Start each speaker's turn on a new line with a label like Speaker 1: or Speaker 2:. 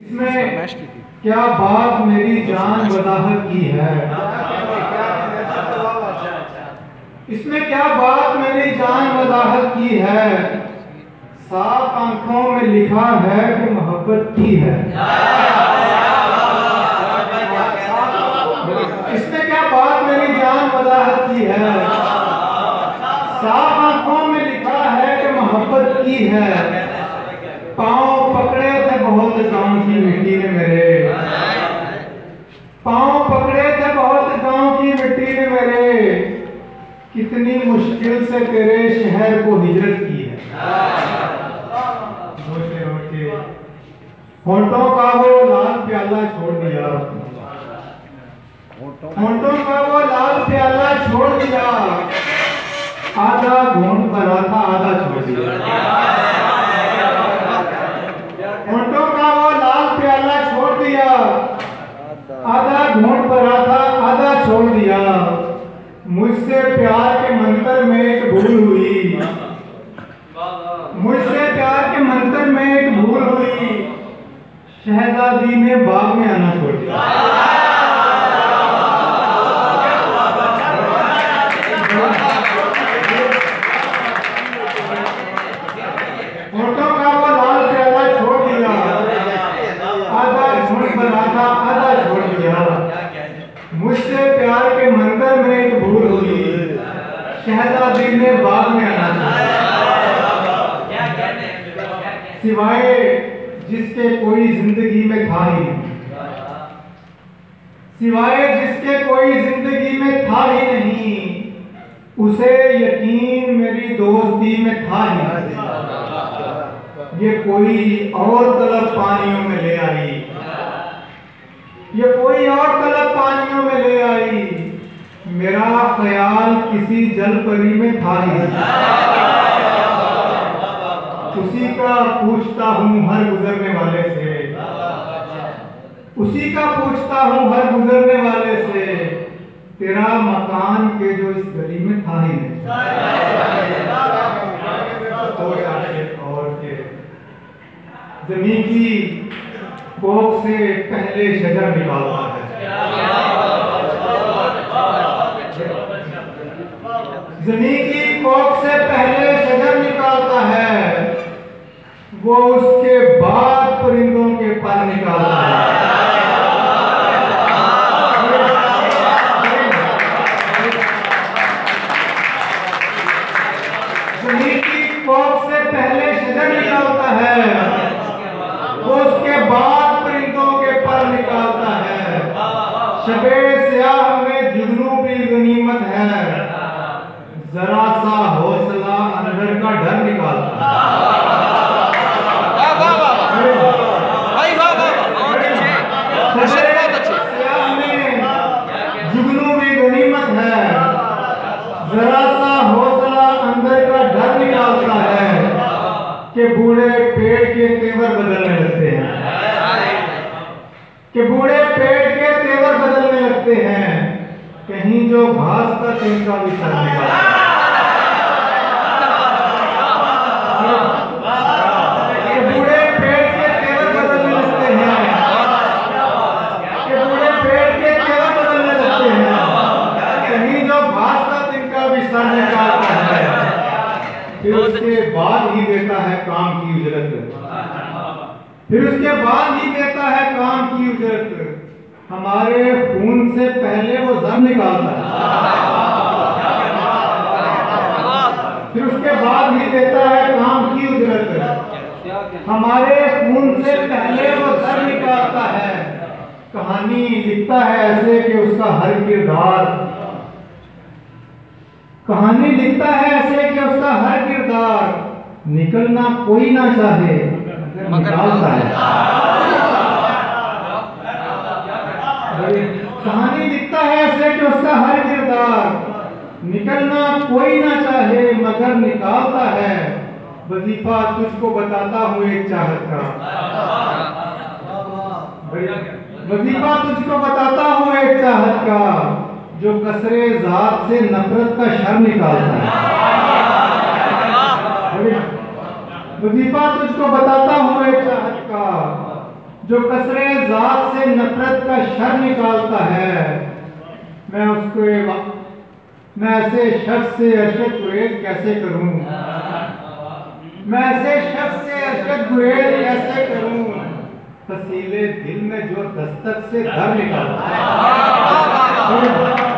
Speaker 1: इसमें क्या बात मेरी जान वजाहत की है, इसमें क्या बात मेरी जान वजाहत की है, साफ आंखों में लिखा है कि मोहब्बत की है। इसमें क्या बात मेरी जान वजाहत की है, साफ आंखों में लिखा है कि मोहब्बत की है। पाँव पकड़े थे बहुत गांव की मिट्टी ने मेरे, पाँव पकड़े थे बहुत गांव की मिट्टी ने मेरे, कितनी मुश्किल से तेरे शहर को हिजरत की है। होंठों का वो लाल प्याला छोड़ दिया, होंठों का वो लाल प्याला छोड़ दिया, आधा घूंट भरा था आधा छोड़ दिया। होंठों का वो लाल प्याला छोड़ दिया, आधा घूंट भरा था आधा छोड़ दिया। मुझसे प्यार के मंतर में एक भूल हुई, मुझसे प्यार के मंतर में एक भूल हुई, शहजादी ने बाग में आना छोड़ दिया। होंठों का वो लाल प्याला छोड़ दिया, आधा घूंट भरा था आधा छोड़ दिया। मुझसे प्यार के मंदिर में एक भूल हुई, शहजादी ने बाग में आना सिवाय जिसके कोई जिंदगी में था ही नहीं, सिवाय जिसके कोई जिंदगी में था ही नहीं, उसे यकीन मेरी दोस्ती में था ही नहीं। ये कोई और तलब पानियों में ले आई, ये कोई और तलब पानियों में ले आई, मेरा ख्याल किसी जल परी में था ही। उसी का पूछता हूँ हर गुजरने वाले से, उसी का पूछता हूँ हर गुजरने वाले से, तेरा मकान के जो इस गली में था ही नहीं। और के जमीन की कोख से पहले शजर निकालता है, जमीन की कोख से पहले शजर निकालता है, वो उसके बाद परिंदों के पर निकालता है। जमीन की कोख से पहले शजर निकालता है, वो उसके बाद परिंदों के पर निकालता है। शबे स्याह में जुगनू भी गनीमत है, जरा सा हौसला अंदर का डर निकालता है। स्याह में जुगनू भी गनीमत है, जरा सा हौसला अंदर का डर निकालता है कि बूढ़े पेड़ के तेवर बदलने लगते हैं, कि बूढ़े पेड़ के तेवर बदलने लगते हैं, कहीं जो घास का तिनका भी सर निकालता है। बूढ़े पेड़ के तेवर बदलने लगते हैं, कि बूढ़े पेड़ के तेवर बदलने लगते हैं, कहीं जो घास का तिनका भी सर निकालता है। फिर उसके बाद ही देता है काम की उजरत, फिर उसके बाद ही देता है काम की उजरत। हमारे खून से पहले वो जर निकालता है, फिर उसके बाद ही देता है काम की उजरत। हमारे खून से पहले वो जर निकालता है। कहानी लिखता है ऐसे कि उसका हर किरदार, कहानी लिखता है ऐसे कि उसका हर किरदार निकलना कोई ना चाहे निकालता है। कहानी लिखता है ऐसे कि उसका हर किरदार निकलना कोई ना चाहे मगर निकालता है। वजीफा तुझको बताता हूँ एक चाहत का, वजीफा तुझको बताता हूँ एक चाहत का, जो कसरे जात से नफरत का शर निकालता है। वजीफा तुझको बताता हूँ एक चाहत का, जो कसरे जात से नफरत का शर निकालता है, मैं ऐसे शख्स से अरशद गुरेज कैसे करूं? मैं ऐसे शख्स से अरशद गुरेज कैसे करूं? फसीले दिल में जो दस्तक से दर निकालता है।